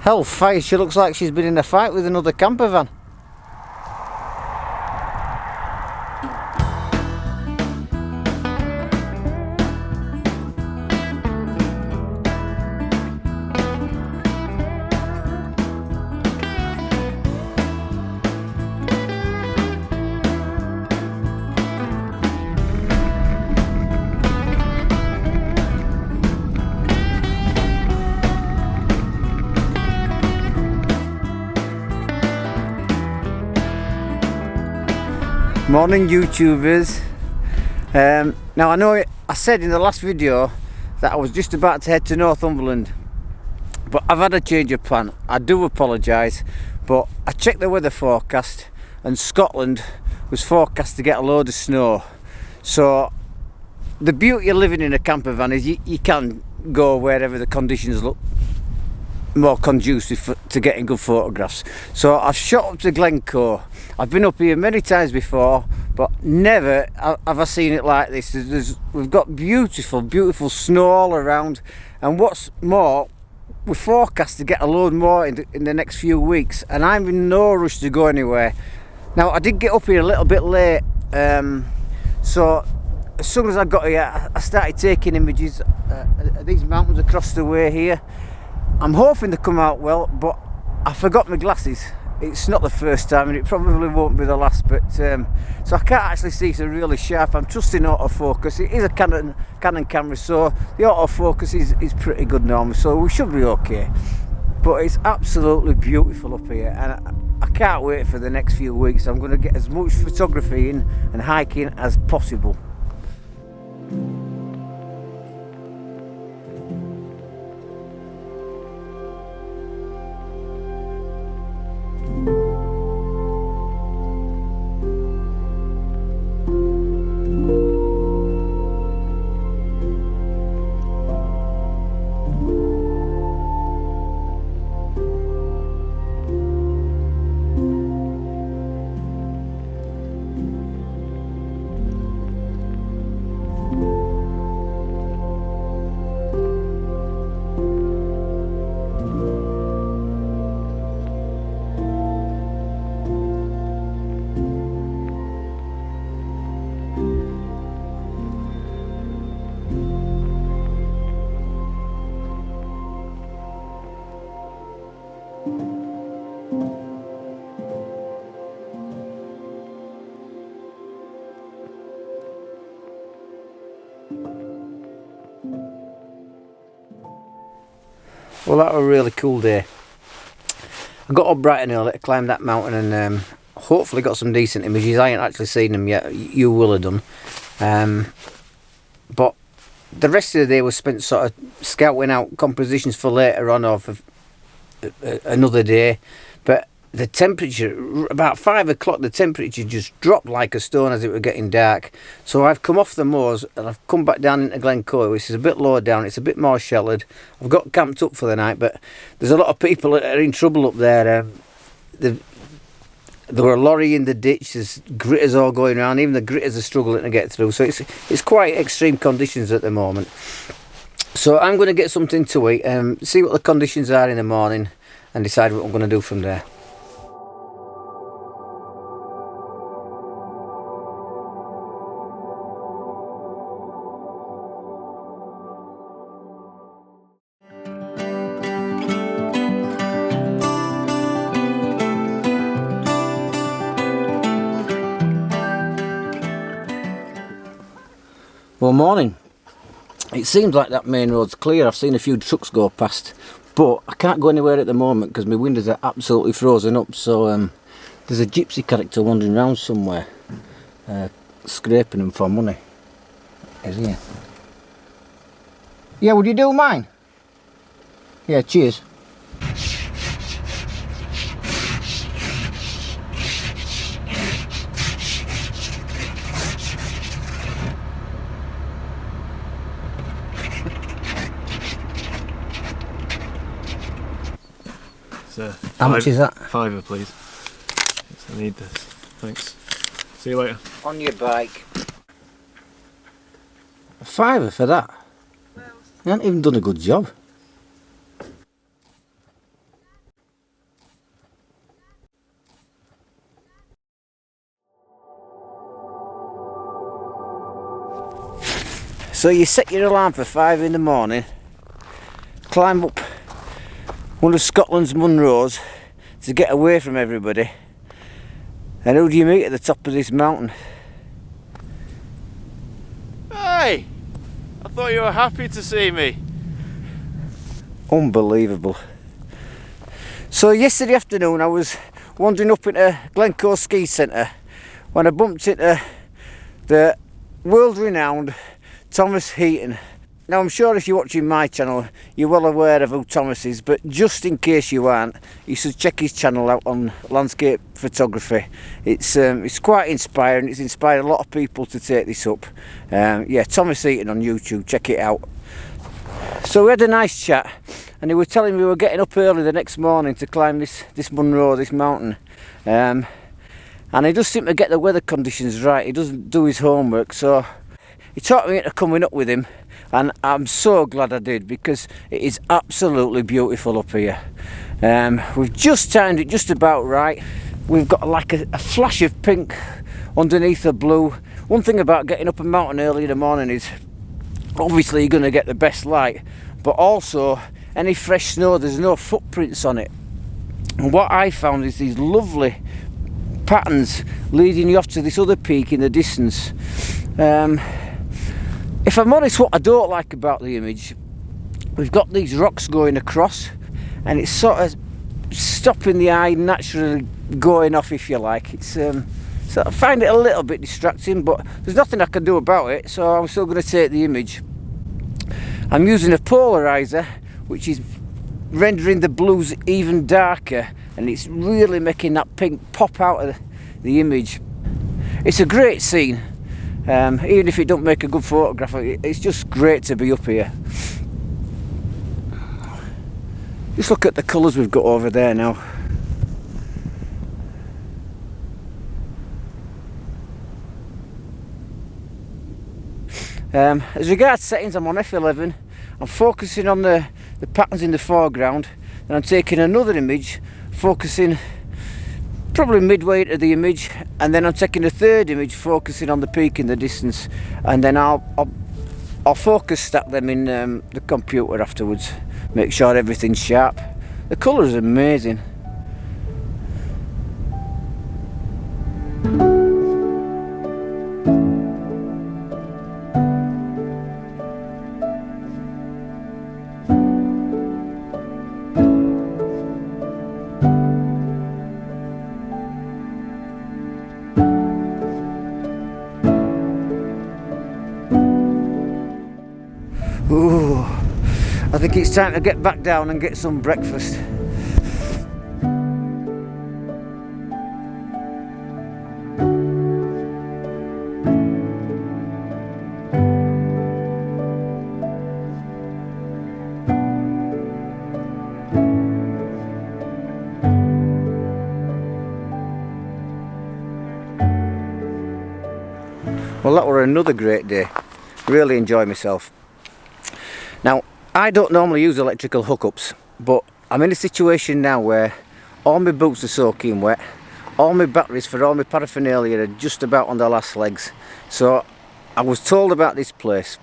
Hellfire, she looks like she's been in a fight with another camper van. Morning YouTubers. Now I know I said in the last video that I was just about to head to Northumberland, but I've had a change of plan. I do apologise, but I checked the weather forecast and Scotland was forecast to get a load of snow. So the beauty of living in a camper van is you can go wherever the conditions look more conducive to getting good photographs. So I've shot up to Glencoe. I've been up here many times before, but never have I seen it like this. We've got beautiful snow all around, and what's more, we're forecast to get a load more in the next few weeks, and I'm in no rush to go anywhere. Now I did get up here a little bit late, so as soon as I got here I started taking images of these mountains across the way here. I'm hoping they come out well, but I forgot my glasses. It's not the first time and it probably won't be the last, but so I can't actually see so really sharp. I'm trusting autofocus. It is a Canon camera, so the autofocus is pretty good normally, so we should be okay. But it's absolutely beautiful up here, and I can't wait for the next few weeks. I'm going to get as much photography in and hiking as possible. Well, that was a really cool day. I got up bright and early to climb that mountain and hopefully got some decent images. I ain't actually seen them yet, you will have done. But the rest of the day was spent sort of scouting out compositions for later on or for another day. But the temperature, about 5 o'clock, the temperature just dropped like a stone as it was getting dark. So I've come off the moors and I've come back down into Glencoe, which is a bit lower down. It's a bit more sheltered. I've got camped up for the night, but there's a lot of people that are in trouble up there. There were a lorry in the ditch, there's gritters all going around, even the gritters are struggling to get through. So it's quite extreme conditions at the moment. So I'm going to get something to eat, see what the conditions are in the morning and decide what I'm going to do from there. Well, morning. It seems like that main road's clear. I've seen a few trucks go past, but I can't go anywhere at the moment because my windows are absolutely frozen up. So there's a gypsy character wandering around somewhere, scraping them for money. Is he? Yeah, would you do mine? Yeah, cheers. How much is that? £5, please. Yes, I need this. Thanks. See you later. On your bike. £5 for that? You haven't even done a good job. So you set your alarm for 5 in the morning, climb up one of Scotland's Munros to get away from everybody, and who do you meet at the top of this mountain? Hey! I thought you were happy to see me. Unbelievable. So yesterday afternoon I was wandering up into Glencoe ski centre when I bumped into the world-renowned Thomas Heaton. Now I'm sure if you're watching my channel you're well aware of who Thomas is, but just in case you aren't, you should check his channel out on landscape photography. It's quite inspiring. It's inspired a lot of people to take this up. Yeah, Thomas Heaton on YouTube, check it out. So we had a nice chat, and he was telling me we were getting up early the next morning to climb this Munro, this mountain. And he does seem to get the weather conditions right. He doesn't do his homework, so he talked me into coming up with him, and I'm so glad I did, because it is absolutely beautiful up here. We've just timed it just about right. We've got like a flash of pink underneath the blue. One thing about getting up a mountain early in the morning is obviously you're going to get the best light, but also any fresh snow, there's no footprints on it. And what I found is these lovely patterns leading you off to this other peak in the distance. If I'm honest, what I don't like about the image, we've got these rocks going across, and it's sort of stopping the eye naturally going off, if you like. So I find it a little bit distracting, but there's nothing I can do about it, so I'm still going to take the image. I'm using a polarizer, which is rendering the blues even darker, and it's really making that pink pop out of the image. It's a great scene. Even if it don't make a good photograph, it's just great to be up here. Just look at the colours we've got over there now. As regards settings, I'm on F11. I'm focusing on the patterns in the foreground, and I'm taking another image, focusing probably midway into the image, and then I'm taking a third image, focusing on the peak in the distance, and then I'll focus stack them in the computer afterwards, make sure everything's sharp. The colours are amazing. Ooh, I think it's time to get back down and get some breakfast. Well, that were another great day. Really enjoyed myself. Now, I don't normally use electrical hookups, but I'm in a situation now where all my boots are soaking wet, all my batteries for all my paraphernalia are just about on their last legs. So I was told about this place.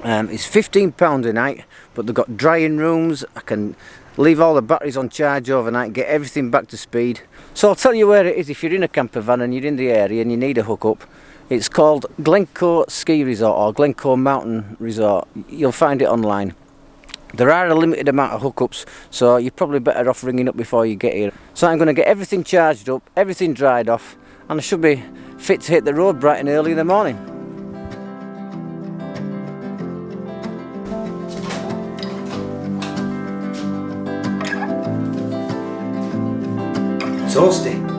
It's £15 a night, but they've got drying rooms. I can leave all the batteries on charge overnight, get everything back to speed. So I'll tell you where it is if you're in a camper van and you're in the area and you need a hookup. It's called Glencoe Ski Resort, or Glencoe Mountain Resort. You'll find it online. There are a limited amount of hookups, so you're probably better off ringing up before you get here. So I'm going to get everything charged up, everything dried off, and I should be fit to hit the road bright and early in the morning. Toasty.